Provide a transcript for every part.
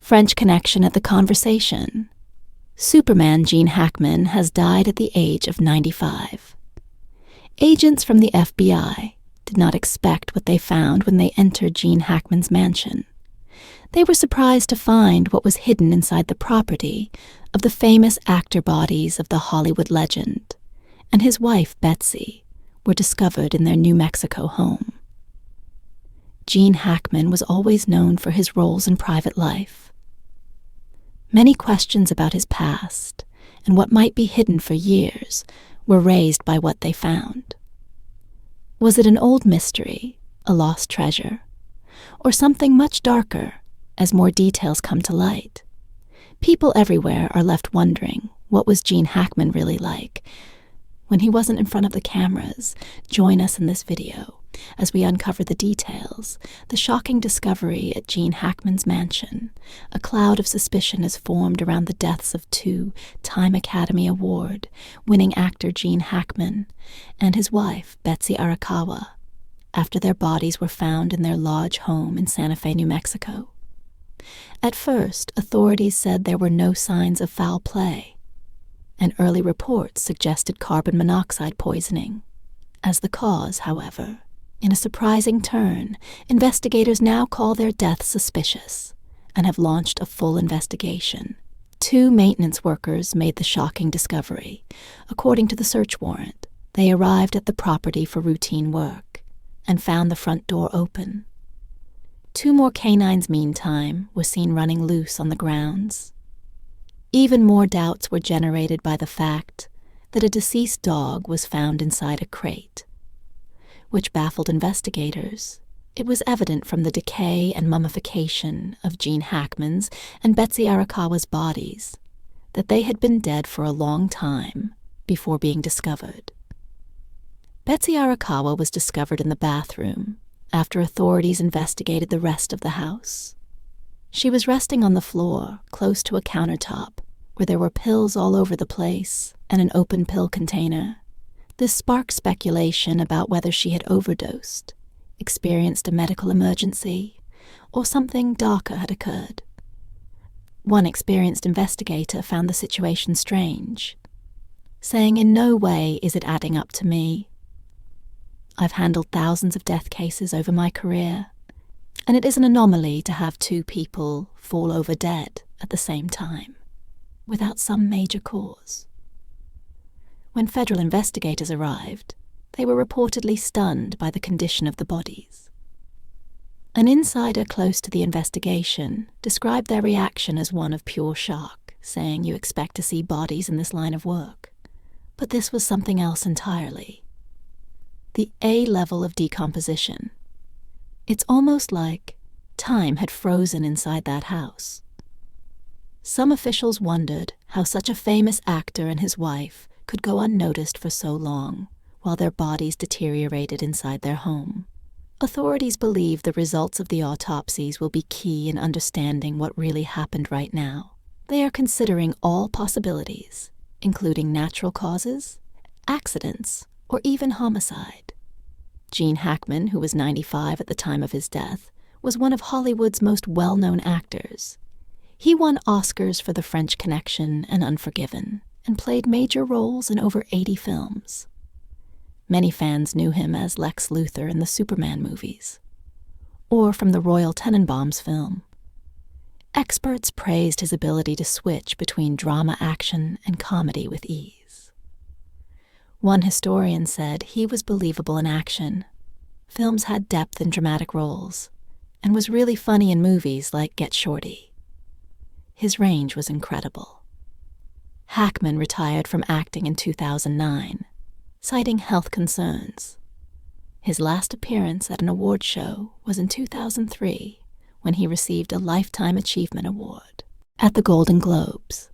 French connection at the conversation. Superman Gene Hackman has died at the age of 95. Agents from the FBI did not expect what they found when they entered Gene Hackman's mansion. They were surprised to find what was hidden inside the property of the famous actor bodies of the Hollywood legend and his wife Betsy were discovered in their New Mexico home. Gene Hackman was always known for his roles in private life. Many questions about his past and what might be hidden for years were raised by what they found. Was it an old mystery, a lost treasure, or something much darker as more details come to light? People everywhere are left wondering, what was Gene Hackman really like? When he wasn't in front of the cameras, join us in this video as we uncover the details, the shocking discovery at Gene Hackman's mansion. A cloud of suspicion is formed around the deaths of 2 Time Academy Award-winning actor Gene Hackman and his wife, Betsy Arakawa, after their bodies were found in their lodge home in Santa Fe, New Mexico. At first, authorities said there were no signs of foul play, and early reports suggested carbon monoxide poisoning as the cause. However, in a surprising turn, investigators now call their death suspicious and have launched a full investigation. 2 maintenance workers made the shocking discovery. According to the search warrant, they arrived at the property for routine work and found the front door open. 2 more canines, meantime, were seen running loose on the grounds. Even more doubts were generated by the fact that a deceased dog was found inside a crate, which baffled investigators. It was evident from the decay and mummification of Gene Hackman's and Betsy Arakawa's bodies that they had been dead for a long time before being discovered. Betsy Arakawa was discovered in the bathroom after authorities investigated the rest of the house. She was resting on the floor, close to a countertop, where there were pills all over the place and an open pill container. This sparked speculation about whether she had overdosed, experienced a medical emergency, or something darker had occurred. One experienced investigator found the situation strange, saying, "In no way is it adding up to me. I've handled thousands of death cases over my career, and it is an anomaly to have 2 people fall over dead at the same time, without some major cause." When federal investigators arrived, they were reportedly stunned by the condition of the bodies. An insider close to the investigation described their reaction as one of pure shock, saying, "You expect to see bodies in this line of work." But this was something else entirely. The A level of decomposition. It's almost like time had frozen inside that house. Some officials wondered how such a famous actor and his wife could go unnoticed for so long while their bodies deteriorated inside their home. Authorities believe the results of the autopsies will be key in understanding what really happened right now. They are considering all possibilities, including natural causes, accidents, or even homicide. Gene Hackman, who was 95 at the time of his death, was one of Hollywood's most well-known actors. He won Oscars for The French Connection and Unforgiven, and played major roles in over 80 films. Many fans knew him as Lex Luthor in the Superman movies, or from the Royal Tenenbaums film. Experts praised his ability to switch between drama, action, and comedy with ease. One historian said he was believable in action. Films had depth in dramatic roles, and was really funny in movies like Get Shorty. His range was incredible. Hackman retired from acting in 2009, citing health concerns. His last appearance at an award show was in 2003, when he received a Lifetime Achievement Award at the Golden Globes.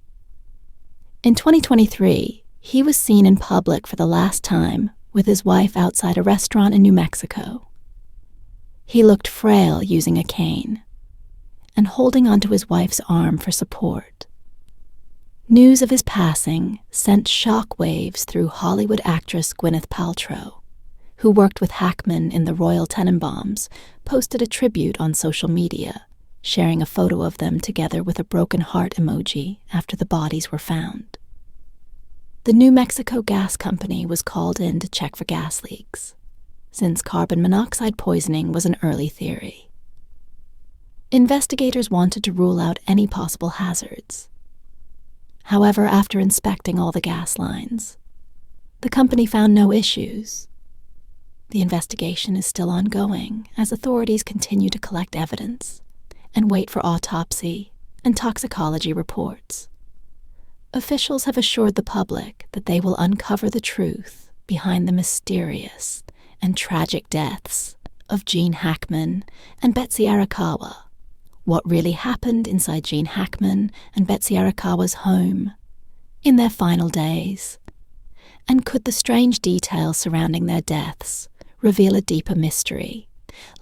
In 2023, he was seen in public for the last time with his wife outside a restaurant in New Mexico. He looked frail using a cane and holding onto his wife's arm for support. News of his passing sent shock waves through Hollywood actress Gwyneth Paltrow, who worked with Hackman in the Royal Tenenbaums, posted a tribute on social media, sharing a photo of them together with a broken heart emoji after the bodies were found. The New Mexico Gas Company was called in to check for gas leaks, since carbon monoxide poisoning was an early theory. Investigators wanted to rule out any possible hazards. However, after inspecting all the gas lines, the company found no issues. The investigation is still ongoing as authorities continue to collect evidence and wait for autopsy and toxicology reports. Officials have assured the public that they will uncover the truth behind the mysterious and tragic deaths of Gene Hackman and Betsy Arakawa, what really happened inside Gene Hackman and Betsy Arakawa's home in their final days, and could the strange details surrounding their deaths reveal a deeper mystery.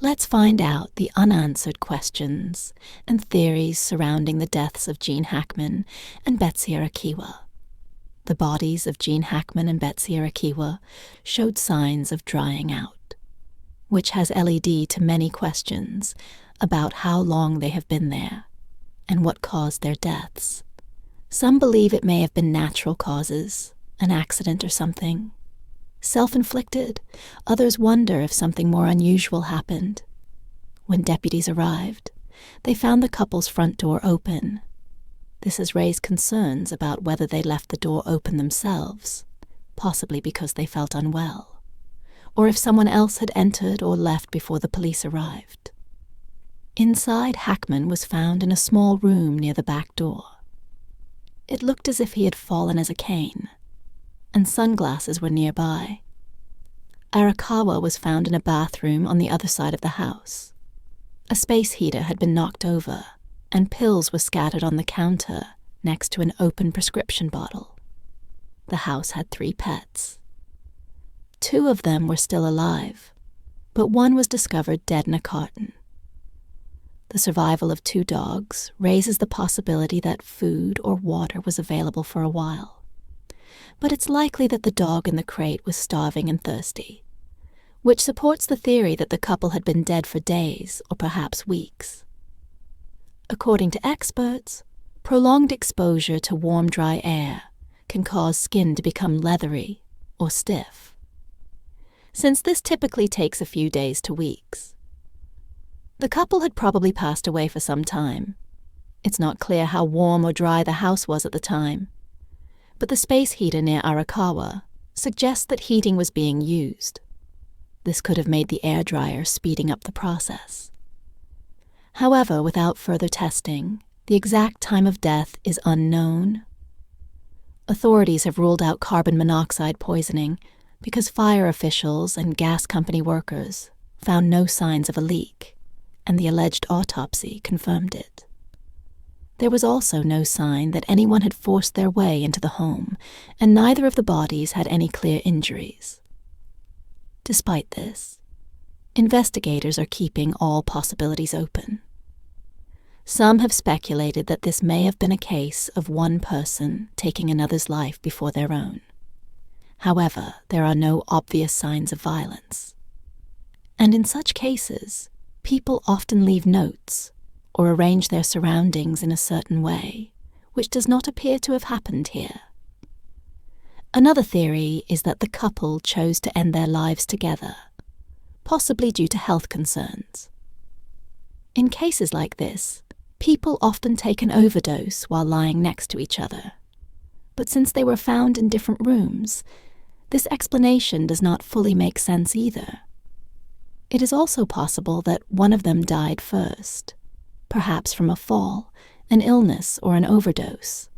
Let's find out the unanswered questions and theories surrounding the deaths of Gene Hackman and Betsy Arakawa. The bodies of Gene Hackman and Betsy Arakawa showed signs of drying out, which has led to many questions about how long they have been there and what caused their deaths. Some believe it may have been natural causes, an accident or something. Self-inflicted, others wonder if something more unusual happened. When deputies arrived, they found the couple's front door open. This has raised concerns about whether they left the door open themselves, possibly because they felt unwell, or if someone else had entered or left before the police arrived. Inside, Hackman was found in a small room near the back door. It looked as if he had fallen as a cane, and sunglasses were nearby. Arakawa was found in a bathroom on the other side of the house. A space heater had been knocked over, and pills were scattered on the counter next to an open prescription bottle. The house had 3 pets. 2 of them were still alive, but one was discovered dead in a carton. The survival of 2 dogs raises the possibility that food or water was available for a while. But it's likely that the dog in the crate was starving and thirsty, which supports the theory that the couple had been dead for days or perhaps weeks. According to experts, prolonged exposure to warm, dry air can cause skin to become leathery or stiff. Since this typically takes a few days to weeks, the couple had probably passed away for some time. It's not clear how warm or dry the house was at the time, but the space heater near Arakawa suggests that heating was being used. This could have made the air dryer speeding up the process. However, without further testing, the exact time of death is unknown. Authorities have ruled out carbon monoxide poisoning because fire officials and gas company workers found no signs of a leak, and the alleged autopsy confirmed it. There was also no sign that anyone had forced their way into the home, and neither of the bodies had any clear injuries. Despite this, investigators are keeping all possibilities open. Some have speculated that this may have been a case of one person taking another's life before their own. However, there are no obvious signs of violence. And in such cases, people often leave notes or arrange their surroundings in a certain way, which does not appear to have happened here. Another theory is that the couple chose to end their lives together, possibly due to health concerns. In cases like this, people often take an overdose while lying next to each other. But since they were found in different rooms, this explanation does not fully make sense either. It is also possible that one of them died first, perhaps from a fall, an illness, or an overdose,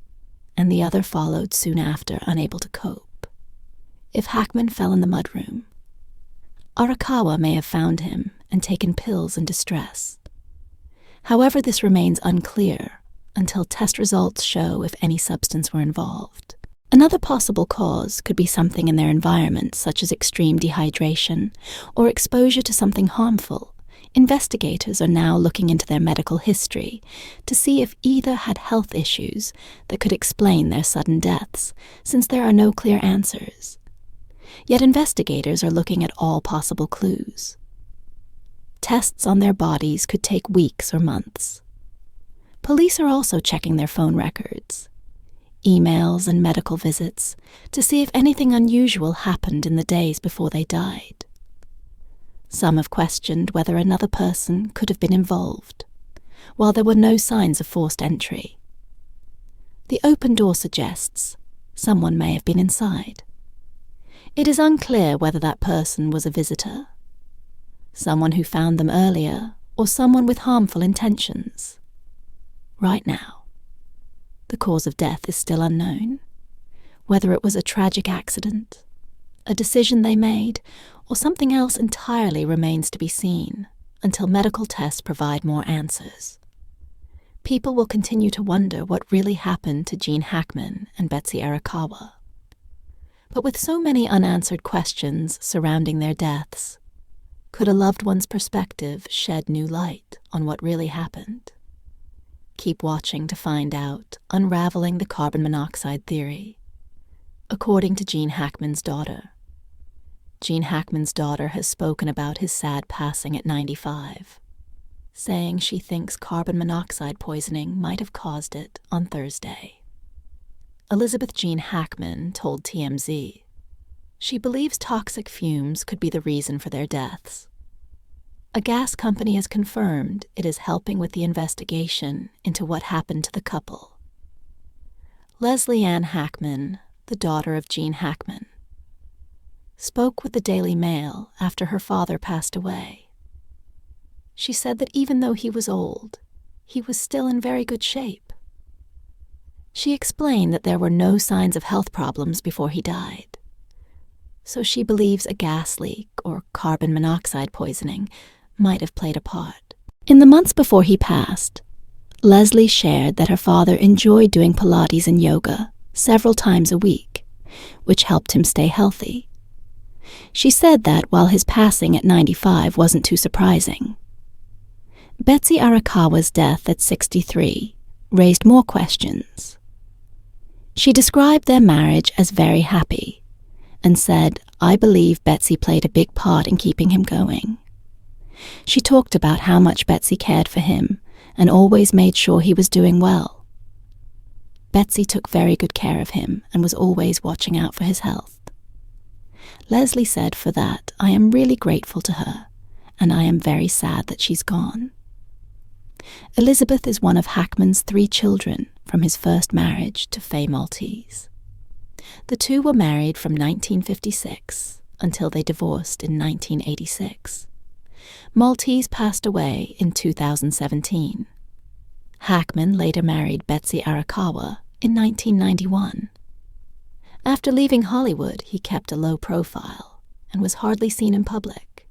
and the other followed soon after, unable to cope. If Hackman fell in the mudroom, Arakawa may have found him and taken pills in distress. However, this remains unclear until test results show if any substance were involved. Another possible cause could be something in their environment, such as extreme dehydration or exposure to something harmful. Investigators are now looking into their medical history to see if either had health issues that could explain their sudden deaths, since there are no clear answers. Yet investigators are looking at all possible clues. Tests on their bodies could take weeks or months, Police are also checking their phone records, emails and medical visits to see if anything unusual happened in the days before they died. Some have questioned whether another person could have been involved, while there were no signs of forced entry. The open door suggests someone may have been inside. It is unclear whether that person was a visitor, someone who found them earlier, or someone with harmful intentions. Right now, the cause of death is still unknown. Whether it was a tragic accident, a decision they made, or something else entirely remains to be seen until medical tests provide more answers. People will continue to wonder what really happened to Gene Hackman and Betsy Arakawa. But with so many unanswered questions surrounding their deaths, could a loved one's perspective shed new light on what really happened? Keep watching to find out, unraveling the carbon monoxide theory. According to Gene Hackman's daughter, Gene Hackman's daughter has spoken about his sad passing at 95, saying she thinks carbon monoxide poisoning might have caused it on Thursday. Elizabeth Jean Hackman told TMZ she believes toxic fumes could be the reason for their deaths. A gas company has confirmed it is helping with the investigation into what happened to the couple. Leslie Ann Hackman, the daughter of Gene Hackman, spoke with the Daily Mail after her father passed away. She said that even though he was old, he was still in very good shape. She explained that there were no signs of health problems before he died, so she believes a gas leak or carbon monoxide poisoning might have played a part. In the months before he passed, Leslie shared that her father enjoyed doing Pilates and yoga several times a week, which helped him stay healthy. She said that while his passing at 95 wasn't too surprising, Betsy Arakawa's death at 63 raised more questions. She described their marriage as very happy and said, "I believe Betsy played a big part in keeping him going." She talked about how much Betsy cared for him and always made sure he was doing well. Betsy took very good care of him and was always watching out for his health. Leslie said, "For that, I am really grateful to her, and I am very sad that she's gone." Elizabeth is one of Hackman's 3 children from his first marriage to Faye Maltese. The two were married from 1956 until they divorced in 1986. Maltese passed away in 2017. Hackman later married Betsy Arakawa in 1991. After leaving Hollywood, he kept a low profile and was hardly seen in public.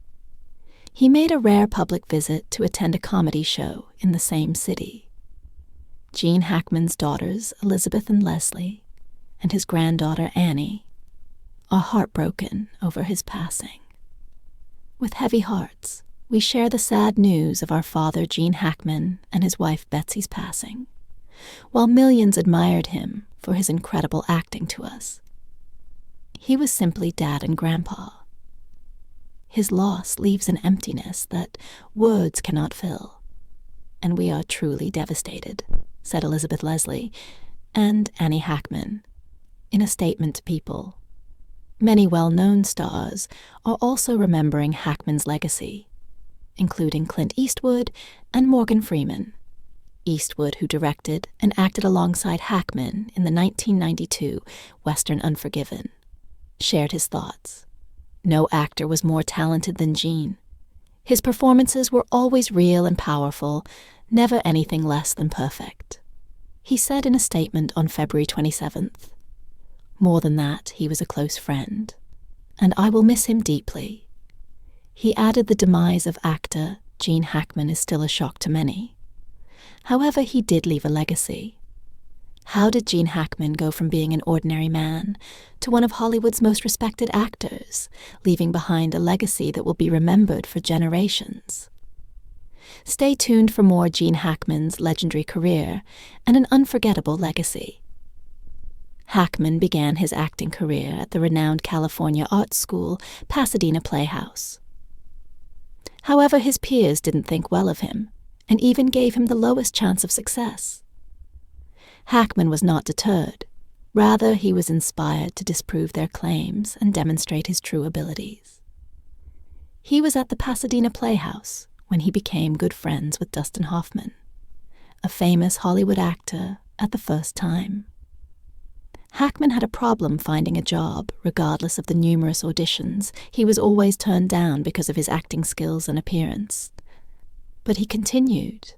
He made a rare public visit to attend a comedy show in the same city. Gene Hackman's daughters, Elizabeth and Leslie, and his granddaughter, Annie, are heartbroken over his passing. With heavy hearts, we share the sad news of our father, Gene Hackman, and his wife, Betsy's passing, while millions admired him for his incredible acting to us. He was simply Dad and Grandpa. His loss leaves an emptiness that words cannot fill, and we are truly devastated, said Elizabeth Leslie and Annie Hackman in a statement to People. Many well-known stars are also remembering Hackman's legacy, including Clint Eastwood and Morgan Freeman. Eastwood, who directed and acted alongside Hackman in the 1992 Western Unforgiven, shared his thoughts. No actor was more talented than Gene. His performances were always real and powerful, never anything less than perfect. He said in a statement on February 27th, "More than that, he was a close friend, and I will miss him deeply." He added the demise of actor Gene Hackman is still a shock to many. However, he did leave a legacy. How did Gene Hackman go from being an ordinary man to one of Hollywood's most respected actors, leaving behind a legacy that will be remembered for generations? Stay tuned for more Gene Hackman's legendary career and an unforgettable legacy. Hackman began his acting career at the renowned California art school, Pasadena Playhouse. However, his peers didn't think well of him, and even gave him the lowest chance of success. Hackman was not deterred. Rather, he was inspired to disprove their claims and demonstrate his true abilities. He was at the Pasadena Playhouse when he became good friends with Dustin Hoffman, a famous Hollywood actor at the first time. Hackman had a problem finding a job, regardless of the numerous auditions. He was always turned down because of his acting skills and appearance. But he continued.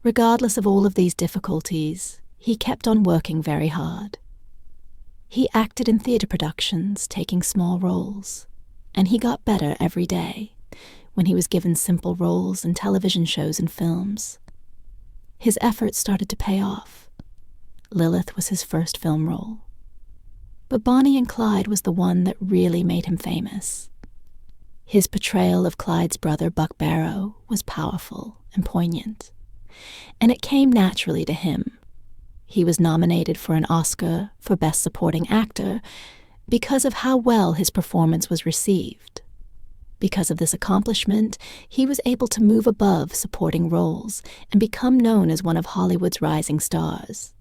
Regardless of all of these difficulties, he kept on working very hard. He acted in theater productions, taking small roles, and he got better every day when he was given simple roles in television shows and films. His efforts started to pay off. Lilith was his first film role. But Bonnie and Clyde was the one that really made him famous. His portrayal of Clyde's brother, Buck Barrow, was powerful and poignant, and it came naturally to him. He was nominated for an Oscar for Best Supporting Actor because of how well his performance was received. Because of this accomplishment, he was able to move above supporting roles and become known as one of Hollywood's rising stars.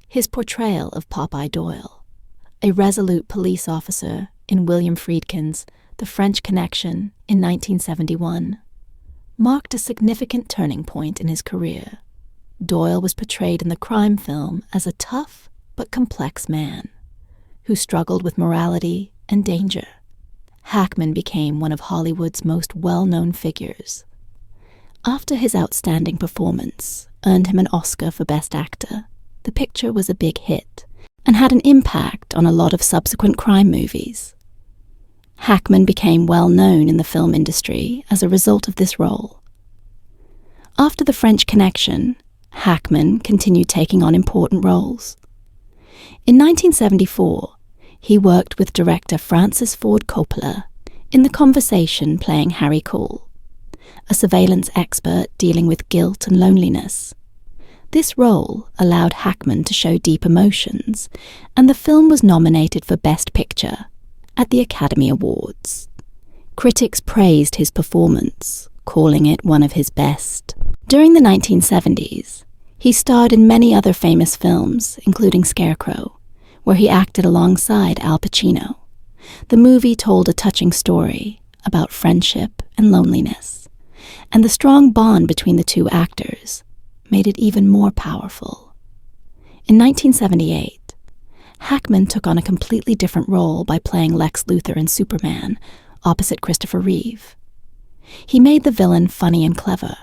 His portrayal of Popeye Doyle, a resolute police officer in William Friedkin's The French Connection in 1971, marked a significant turning point in his career. Doyle was portrayed in the crime film as a tough but complex man who struggled with morality and danger. Hackman became one of Hollywood's most well-known figures. After his outstanding performance earned him an Oscar for Best Actor, the picture was a big hit and had an impact on a lot of subsequent crime movies. Hackman became well known in the film industry as a result of this role. After The French Connection, Hackman continued taking on important roles. In 1974, he worked with director Francis Ford Coppola in The Conversation, playing Harry Cole, a surveillance expert dealing with guilt and loneliness. This role allowed Hackman to show deep emotions, and the film was nominated for Best Picture at the Academy Awards. Critics praised his performance, calling it one of his best. During the 1970s, he starred in many other famous films, including Scarecrow, where he acted alongside Al Pacino. The movie told a touching story about friendship and loneliness, and the strong bond between the two actors made it even more powerful. In 1978, Hackman took on a completely different role by playing Lex Luthor in Superman, opposite Christopher Reeve. He made the villain funny and clever,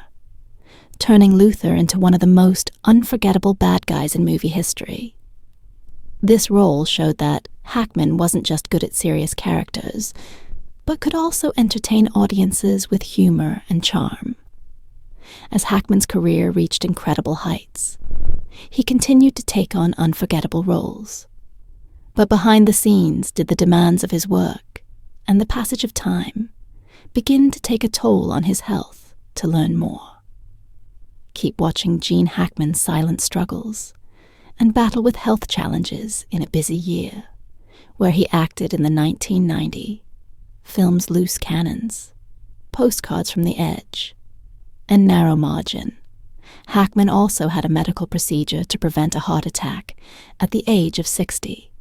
turning Luthor into one of the most unforgettable bad guys in movie history. This role showed that Hackman wasn't just good at serious characters, but could also entertain audiences with humor and charm. As Hackman's career reached incredible heights, he continued to take on unforgettable roles. But behind the scenes did the demands of his work and the passage of time begin to take a toll on his health to learn more. Keep watching Gene Hackman's silent struggles and battle with health challenges in a busy year, where he acted in the 1990 films Loose Cannons, Postcards from the Edge, and Narrow Margin. Hackman also had a medical procedure to prevent a heart attack at the age of 60.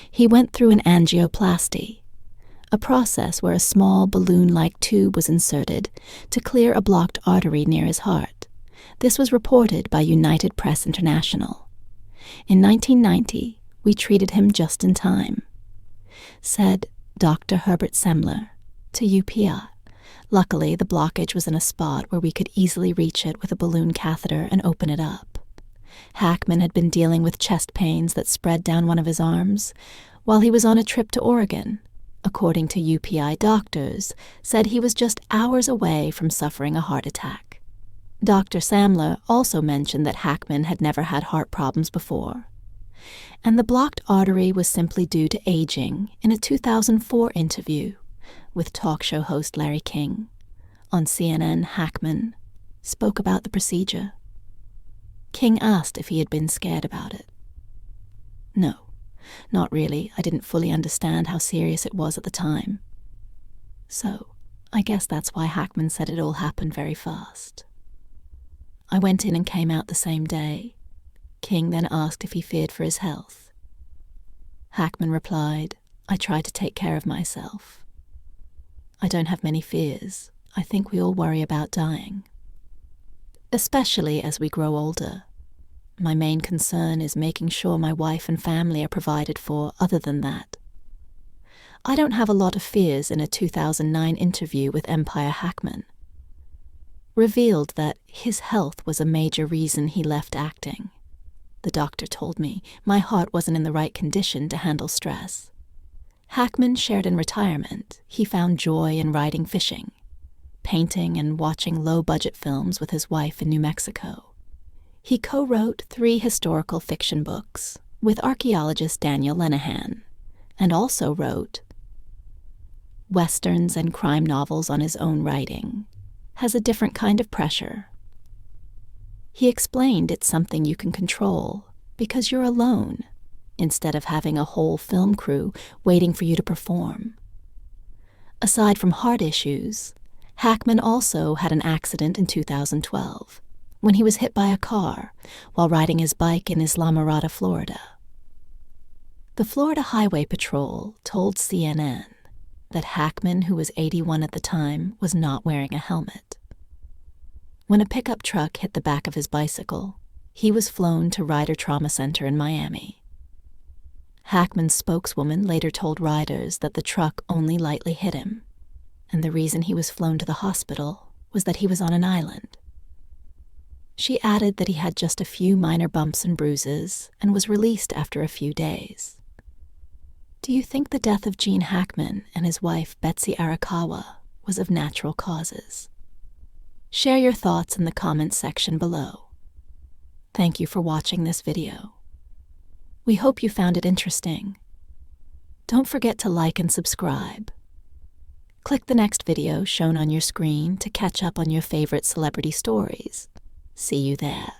He went through an angioplasty, a process where a small balloon-like tube was inserted to clear a blocked artery near his heart. This was reported by United Press International. In 1990, we treated him just in time, said Dr. Herbert Semler to UPI. Luckily, the blockage was in a spot where we could easily reach it with a balloon catheter and open it up. Hackman had been dealing with chest pains that spread down one of his arms while he was on a trip to Oregon. According to UPI doctors, said he was just hours away from suffering a heart attack. Dr. Samler also mentioned that Hackman had never had heart problems before, and the blocked artery was simply due to aging. In a 2004 interview with talk show host Larry King on CNN, Hackman spoke about the procedure. King asked if he had been scared about it. No, not really. I didn't fully understand how serious it was at the time. So, I guess that's why Hackman said it all happened very fast. I went in and came out the same day. King then asked if he feared for his health. Hackman replied, I try to take care of myself. I don't have many fears. I think we all worry about dying. Especially as we grow older. My main concern is making sure my wife and family are provided for other than that. I don't have a lot of fears in a 2009 interview with Empire Hackman. Revealed that his health was a major reason he left acting. The doctor told me my heart wasn't in the right condition to handle stress. Hackman shared in retirement. He found joy in riding fishing, painting and watching low-budget films with his wife in New Mexico. He co-wrote 3 historical fiction books with archaeologist Daniel Lenihan, and also wrote westerns and crime novels on his own writing. Has a different kind of pressure. He explained it's something you can control because you're alone, instead of having a whole film crew waiting for you to perform. Aside from heart issues, Hackman also had an accident in 2012 when he was hit by a car while riding his bike in Islamorada, Florida. The Florida Highway Patrol told CNN that Hackman, who was 81 at the time, was not wearing a helmet. When a pickup truck hit the back of his bicycle, he was flown to Rider Trauma Center in Miami. Hackman's spokeswoman later told riders that the truck only lightly hit him, and the reason he was flown to the hospital was that he was on an island. She added that he had just a few minor bumps and bruises and was released after a few days. Do you think the death of Gene Hackman and his wife Betsy Arakawa was of natural causes? Share your thoughts in the comments section below. Thank you for watching this video. We hope you found it interesting. Don't forget to like and subscribe. Click the next video shown on your screen to catch up on your favorite celebrity stories. See you there.